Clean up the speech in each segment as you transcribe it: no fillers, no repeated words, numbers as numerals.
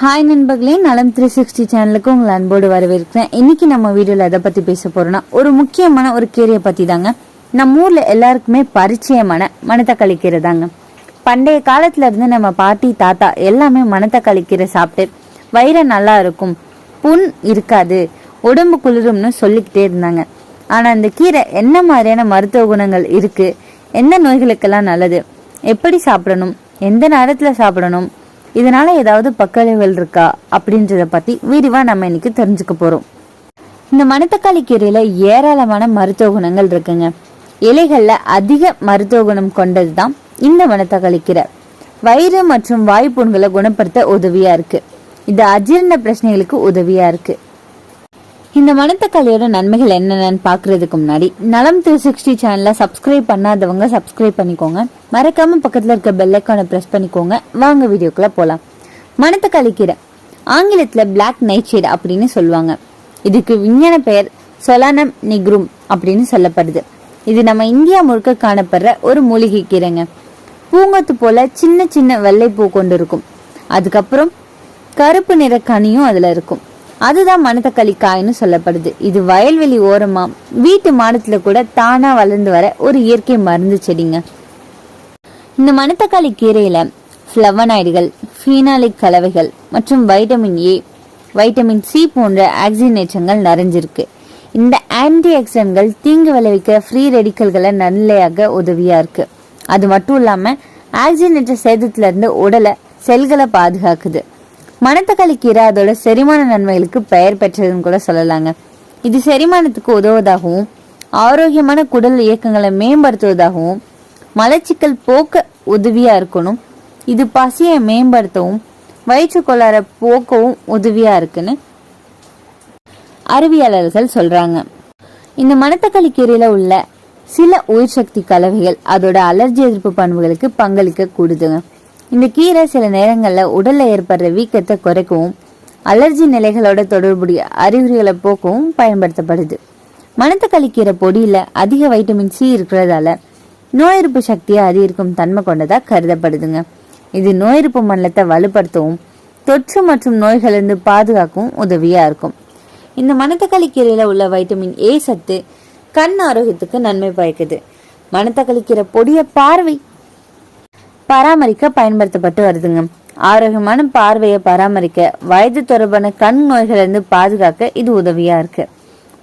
Hi நண்பர்களே, நலம் 360 சேனலுக்கு உங்களை அன்போடு வரவேற்கிறேன். இன்னைக்கு நம்ம வீடியோல எதை பத்தி பேச போறோம்னா, ஒரு முக்கியமான ஒரு கீரையை பத்தி தாங்க. நம்ம ஊர்ல எல்லாருக்குமே பரிச்சயமான மணத்தக்காளி கீரை தாங்க. பண்டைய காலத்துல இருந்து நம்ம பாட்டி தாத்தா எல்லாமே மணத்தக்காளி கீரை சாப்பிட்டு வயிறு நல்லா இருக்கும், புண் இருக்காது, உடம்பு குளிரும்னு சொல்லிக்கிட்டே இருந்தாங்க. ஆனா இந்த கீரை என்ன மாதிரியான மருத்துவ குணங்கள் இருக்கு, எந்த நோய்களுக்கெல்லாம் நல்லது, எப்படி சாப்பிடணும், எந்த நேரத்துல சாப்பிடணும், இதனால ஏதாவது பக்கவிளைவுகள் இருக்கா அப்படின்றத பத்தி விரிவா நம்ம இன்னைக்கு தெரிஞ்சுக்க போறோம். இந்த மணத்தக்காளி கீரையில ஏராளமான மருத்துவ குணங்கள் இருக்குங்க. இலைகள்ல அதிக மருத்துவ குணம் கொண்டதுதான் இந்த மணத்தக்காளி கீரை. வயிறு மற்றும் வாய்ப்புண்களை குணப்படுத்த உதவியா இருக்கு. இது அஜீரண பிரச்சனைகளுக்கு உதவியா இருக்கு. இந்த மணத்தக்காளியோட நன்மைகள் என்னென்னு பாக்குறதுக்கு முன்னாடி நலம் 360 சேனல்ல சப்ஸ்கிரைப் பண்ணாதவங்க சப்ஸ்கிரைப் பண்ணிக்கோங்க. மறக்காம பக்கத்துல இருக்க பெல் ஐகானை பிரஸ் பண்ணிக்கோங்க. வாங்க வீடியோக்குள்ள போலாம். மணத்தக்காளி கீரை ஆங்கிலத்துல பிளாக் நைட்ஷேட் அப்படின்னு சொல்லுவாங்க. இதுக்கு விஞ்ஞான பெயர் சொலானம் நிக்ரும் அப்படின்னு சொல்லப்படுது. இது நம்ம இந்தியா முழுக்க காணப்படுற ஒரு மூலிகை கீரைங்க. பூங்கொத்து போல சின்ன சின்ன வெள்ளை பூ கொண்டு இருக்கும். அதுக்கப்புறம் கருப்பு நிற கனியும் அதுல இருக்கும். அதுதான் மணத்தக்காளி காய்னு சொல்லப்படுது. இது வயல்வெளி ஓரமா வீட்டு மாடத்துல கூட தானா வளர்ந்து வர ஒரு இயற்கை மருந்து செடிங்க. இந்த மணத்தக்காளி கீரையில பிளவனாய்டுகள், ஃபீனாலிக் கலவைகள் மற்றும் வைட்டமின் ஏ, வைட்டமின் சி போன்ற ஆக்சிஜனேற்றங்கள் நிறைஞ்சிருக்கு. இந்த ஆன்டி ஆக்சிடென்ட்கள் தீங்கு விளைவிக்க ஃப்ரீ ரெடிக்கல்களை நன்மையாக உதவியா இருக்கு. அது மட்டும் இல்லாம ஆக்சிஜனேற்ற சேதத்துல இருந்து உடலை செல்களை பாதுகாக்குது. மணத்தக்காளி கீரை அதோட செரிமான நன்மைகளுக்கு பெயர் பெற்றதுன்னு கூட சொல்லலாங்க. இது செரிமானத்துக்கு உதவுவதாகவும் ஆரோக்கியமான குடல் இயக்கங்களை மேம்படுத்துவதாகவும் மலச்சிக்கல் போக்க உதவியா இருக்கணும். இது பசியை மேம்படுத்தவும் வயிற்று கோளாற போக்கவும் உதவியா இருக்குன்னு அறிவியலாளர்கள் சொல்றாங்க. இந்த மணத்தக்காளி கீரையில உள்ள சில உயிர் சக்தி கலவைகள் அதோட அலர்ஜி எதிர்ப்பு பண்புகளுக்கு பங்களிக்க கூடுதுங்க. இந்த கீரை சில நேரங்கள்ல உடல்ல ஏற்படுற வீக்கத்தை குறைக்கவும் அலர்ஜி நிலைகளோட தொடர்புடைய அறிகுறிகளை போக்கவும் பயன்படுத்தப்படுது. மணத்தக்காளி கீரை பொடியில அதிக வைட்டமின் சி இருக்கிறதால நோய் எதிர்ப்பு சக்தியை அதிகரிக்கும் தன்மை கொண்டதா கருதப்படுதுங்க. இது நோய் எதிர்ப்பு மண்டலத்தை வலுப்படுத்தவும் தொற்று மற்றும் நோய்களிலிருந்து பாதுகாக்கவும் உதவியா இருக்கும். இந்த மணத்தக்காளி கீரையில உள்ள வைட்டமின் ஏ சத்து கண் ஆரோக்கியத்துக்கு நன்மை பயக்குது. மணத்தக்காளி கீரை பொடிய பார்வை பராமரிக்க பயன்படுத்தப்பட்டு வருதுங்க. ஆரோக்கியமான பார்வையை பராமரிக்க, வயது தொடர்பான கண் நோய்களிலிருந்து பாதுகாக்க இது உதவியா இருக்கு.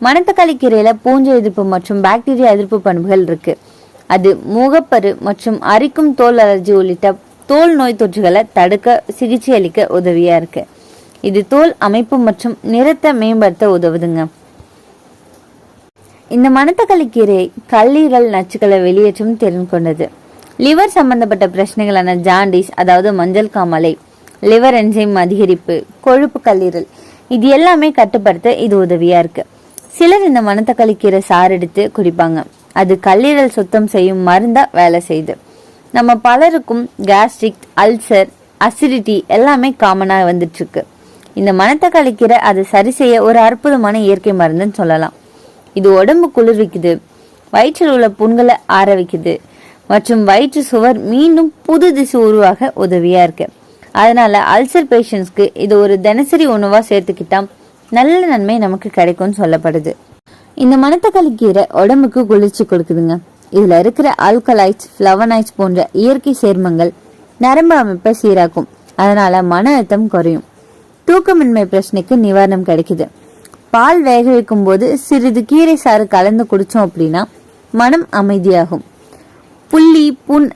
மணத்தக்காளி கீரையில பூஞ்சை எதிர்ப்பு மற்றும் பாக்டீரியா எதிர்ப்பு பண்புகள் இருக்கு. அது முகப்பரு மற்றும் அரிக்கும் தோல் அலர்ஜி உள்ளிட்ட தோல் நோய் தொற்றுகளை தடுக்க சிகிச்சை அளிக்க உதவியா இருக்கு. இது தோல் அமைப்பு மற்றும் நிறத்தை மேம்படுத்த உதவுதுங்க. இந்த மணத்தக்காளி கீரை கல்லீரல் நச்சுக்களை வெளியேற்றும் திறன் கொண்டது. லிவர் சம்பந்தப்பட்ட பிரச்சனைகளான ஜாண்டிஸ், அதாவது மஞ்சள் காமாலை, லிவர் என்சைம் அதிகரிப்பு, கொழுப்பு கல்லீரல், இது எல்லாமே கட்டுப்படுத்த இது உதவியா இருக்கு. சிலர் இந்த மணத்தக்காளி கீரை சாறு எடுத்து குடிப்பாங்க. அது கல்லீரல் சுத்தம் செய்யும் மருந்தா வேலை செய்யுது. நம்ம பலருக்கும் கேஸ்ட்ரிக், அல்சர், அசிடிட்டி எல்லாமே காமனா வந்துட்டு இருக்கு. இந்த மணத்தக்காளி கீரை அதை சரி செய்ய ஒரு அற்புதமான இயற்கை மருந்துன்னு சொல்லலாம். இது உடம்பு குளிர்விக்குது, வயிற்றில் உள்ள புண்களை ஆற வைக்குது மற்றும் வயிற்று சுவர் மீண்டும் புது திசை உருவாக உதவியா இருக்கு. அதனால அல்சர் பேஷண்ட்ஸ்க்கு இது ஒரு தினசரி உணவா சேர்த்துக்கிட்டா நல்ல நன்மை நமக்கு கிடைக்கும்னு சொல்லப்படுது. இந்த மணத்தக்காளி கீரை உடம்புக்கு குளிர்ச்சி கொடுக்குதுங்க. இதுல இருக்கிற ஆல்கலைட்ஸ், பிளவனாய்ட்ஸ் போன்ற இயற்கை சேர்மங்கள் நரம்பு அமைப்பை சீராக்கும். அதனால மன அழுத்தம் குறையும். தூக்கமின்மை பிரச்சனைக்கு நிவாரணம் கிடைக்குது. பால் வேக வைக்கும் போது சிறிது கீரை சாறு கலந்து குடிச்சோம் அப்படின்னா மனம் அமைதியாகும். புள்ளி, புண்,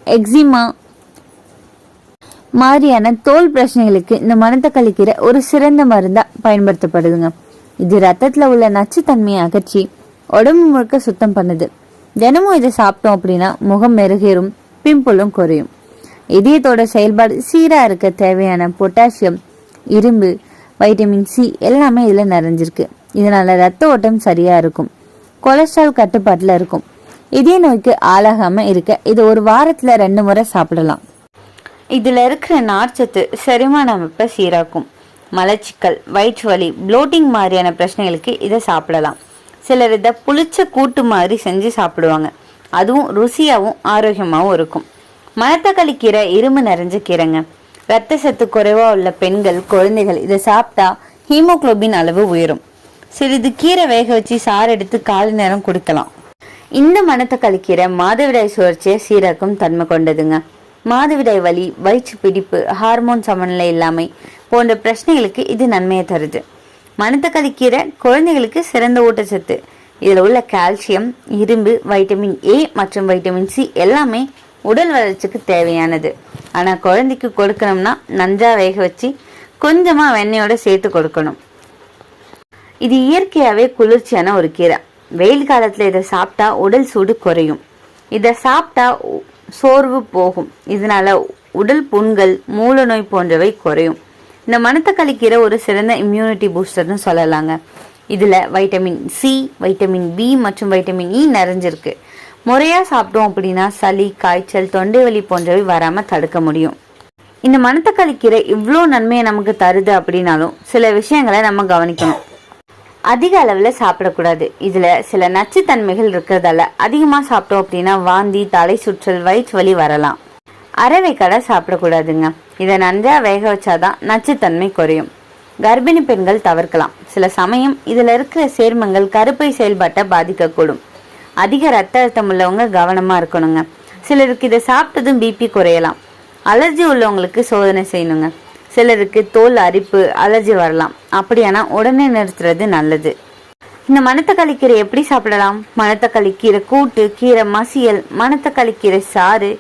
எக்ஸிமா மாதிரியான தோல் பிரச்சனைகளுக்கு இந்த மணத்தக்காளி கீரை ஒரு சிறந்த மருந்தா பயன்படுத்தப்படுதுங்க. இது ரத்தத்துல உள்ள நச்சுத்தன்மையை அகற்றி உடம்பு முழுக்க சுத்தம் பண்ணுது. தினமும் இதை சாப்பிட்டோம் அப்படின்னா முகம் மெருகேறும், பிம்பிளும் குறையும். இதயத்தோட செயல்பாடு சீரா இருக்க தேவையான பொட்டாசியம், இரும்பு, வைட்டமின் சி எல்லாமே இதுல நிறைஞ்சிருக்கு. இதனால ரத்த ஓட்டம் சரியா இருக்கும். கொலஸ்ட்ரால் கட்டுப்பாட்டுல இருக்கும். இதய நோய்க்கு ஆளாகாம இருக்க இது ஒரு வாரத்துல 2 முறை சாப்பிடலாம். இதுல இருக்கிற நார்ச்சத்து செரிமான அமைப்பை சீராக்கும். மலச்சிக்கல், வயிற்று வலி, ப்ளோட்டிங் மாதிரியான பிரச்சனைகளுக்கு இதை சாப்பிடலாம். சிலர் இதை புளிச்ச கூட்டு மாதிரி செஞ்சு சாப்பிடுவாங்க. அதுவும் ருசியாவும் ஆரோக்கியமாவும் இருக்கும். மணத்தக்காளி கீரை இரும்பு நிறைஞ்ச கீரைங்க. இரத்த சத்து குறைவா உள்ள பெண்கள், குழந்தைகள் இதை சாப்பிட்டா ஹீமோகுளோபின் அளவு உயரும். சிறிது கீரை வேக வச்சு சாறு எடுத்து காலை நேரம் குடிக்கலாம். இந்த மணத்தக்காளி கீரை மாதவிடாய் சுழற்சியை சீராக்கும் தன்மை கொண்டதுங்க. மாதவிடாய் வலி, வயிற்று பிடிப்பு, ஹார்மோன் சமநிலை இல்லாமை போன்ற பிரச்சனைகளுக்கு இது நன்மையை தருது. மணத்தக்காளி கீரை குழந்தைகளுக்கு சிறந்த ஊட்டச்சத்து. இதில் உள்ள கால்சியம், இரும்பு, வைட்டமின் ஏ மற்றும் வைட்டமின் சி எல்லாமே உடல் வளர்ச்சிக்கு தேவையானது. ஆனால் குழந்தைக்கு கொடுக்கணும்னா நன்றா வேக வச்சு கொஞ்சமாக வெண்ணெயோட சேர்த்து கொடுக்கணும். இது இயற்கையாகவே குளிர்ச்சியான ஒரு கீரை. வெயில் காலத்தில் இதை சாப்பிட்டா உடல் சூடு குறையும். இதை சாப்பிட்டா சோர்வு போகும். இதனால உடல் புண்கள், மூல நோய் போன்றவை குறையும். இந்த மணத்தக்காளி கீரை ஒரு சிறந்த இம்யூனிட்டி பூஸ்டர்னு சொல்லலாங்க. இதில் வைட்டமின் சி, வைட்டமின் பி மற்றும் வைட்டமின் இ நிறைஞ்சிருக்கு. முறையாக சாப்பிட்டோம் அப்படின்னா சளி, காய்ச்சல், தொண்டை வலி போன்றவை வராமல் தடுக்க முடியும். இந்த மணத்தக்காளி கீரை இவ்வளோ நன்மையை நமக்கு தருது அப்படின்னாலும் சில விஷயங்களை நம்ம கவனிக்கணும். அதிக அளவில் சாப்பிடக்கூடாது. இதில் சில நச்சுத்தன்மைகள் இருக்கிறதால அதிகமாக சாப்பிட்டோம் அப்படின்னா வாந்தி, தலை சுற்றல், வயிற்று வலி வரலாம். அரைவேக்காட சாப்பிடக்கூடாதுங்க. இதை நன்றாக வேக வச்சாதான் நச்சுத்தன்மை குறையும். கர்ப்பிணி பெண்கள் தவிர்க்கலாம். சில சமயம் இதில் இருக்கிற சேர்மங்கள் கருப்பை செயல்பாட்டை பாதிக்கக்கூடும். அதிக ரத்த அழுத்தம் உள்ளவங்க கவனமாக இருக்கணுங்க. சிலருக்கு இதை சாப்பிட்டதும் பிபி குறையலாம். அலர்ஜி உள்ளவங்களுக்கு சோதனை செய்யணுங்க. சிலருக்கு தோல் அரிப்பு, அலர்ஜி வரலாம். அப்படியானா உடனே நிறுத்துறது நல்லது. இந்த மணத்தக்காளி கீரை எப்படி சாப்பிடலாம்? மணத்தக்காளி கீரை கூட்டு, கீரை மசியல், மணத்தக்காளி கீரை சாறு,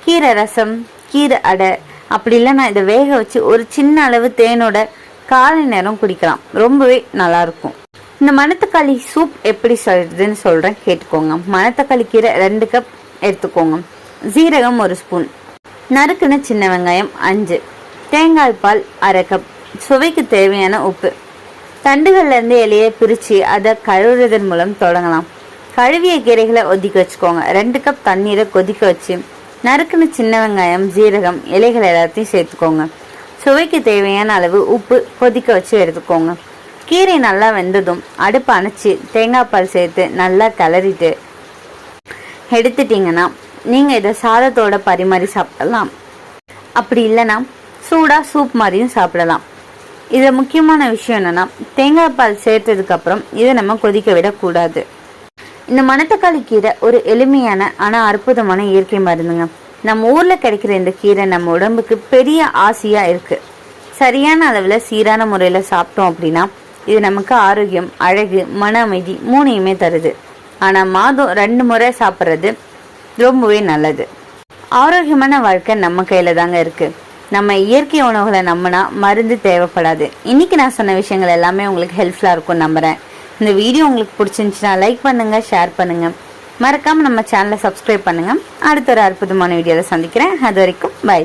கீரை ரசம், கீரை அடை, அப்படி இல்லைன்னா இதை வேக வச்சு ஒரு சின்ன அளவு தேனோட காலை நேரம் குடிக்கலாம். ரொம்பவே நல்லா இருக்கும். இந்த மணத்தக்காளி சூப் எப்படி செய்யறதுன்னு சொல்றேன், கேட்டுக்கோங்க. மணத்தக்காளி கீரை 2 கப் எடுத்துக்கோங்க. ஜீரகம் 1 ஸ்பூன், நறுக்குன சின்ன வெங்காயம் 5, தேங்காய் பால் 1/2 கப், சுவைக்கு தேவையான உப்பு. தண்டுகள்ல இருந்து இலையை பிரிச்சு அதை கழுவுறதன் மூலம் தொடங்கலாம். கழுவிய கீரைகளை ஒதுக்கி வச்சுக்கோங்க. 2 கப் தண்ணீரை கொதிக்க வச்சு நறுக்குன சின்ன வெங்காயம், ஜீரகம், இலைகள் எல்லாத்தையும் சேர்த்துக்கோங்க. சுவைக்கு தேவையான அளவு உப்பு கொதிக்க வச்சு எடுத்துக்கோங்க. கீரை நல்லா வெந்ததும் அடுப்பு அணைச்சி தேங்காய் பால் சேர்த்து நல்லா கிளறிட்டு எடுத்துட்டீங்கன்னா நீங்கள் இதை சாதத்தோட பரிமாறி சாப்பிடலாம். அப்படி இல்லைன்னா சூடாக சூப் மாதிரியும் சாப்பிடலாம். இதில் முக்கியமான விஷயம் என்னென்னா, தேங்காய் பால் சேர்த்ததுக்கப்புறம் இதை நம்ம கொதிக்க விடக்கூடாது. இந்த மணத்தக்காளி கீரை ஒரு எளிமையான ஆனால் அற்புதமான இயற்கை மருந்துங்க. நம்ம ஊரில் கிடைக்கிற இந்த கீரை நம்ம உடம்புக்கு பெரிய ஆசையாக இருக்குது. சரியான அளவில் சீரான முறையில் சாப்பிட்டோம் அப்படின்னா இது நமக்கு ஆரோக்கியம், அழகு, மன அமைதி 3யுமே தருது. ஆனால் மாதம் 2 முறை சாப்பிட்றது ரொம்பவே நல்லது. ஆரோக்கியமான வாழ்க்கை நம்ம கையில் தாங்க இருக்குது. நம்ம இயற்கை உணவுகளை நம்பினா மருந்து தேவைப்படாது. இன்னைக்கு நான் சொன்ன விஷயங்கள் எல்லாமே உங்களுக்கு ஹெல்ப்ஃபுல்லாக இருக்கும்னு நம்புகிறேன். இந்த வீடியோ உங்களுக்கு பிடிச்சிருந்துச்சுன்னா லைக் பண்ணுங்கள், ஷேர் பண்ணுங்கள். மறக்காமல் நம்ம சேனலை சப்ஸ்கிரைப் பண்ணுங்கள். அடுத்த ஒரு அற்புதமான வீடியோவில் சந்திக்கிறேன். அது வரைக்கும் பை.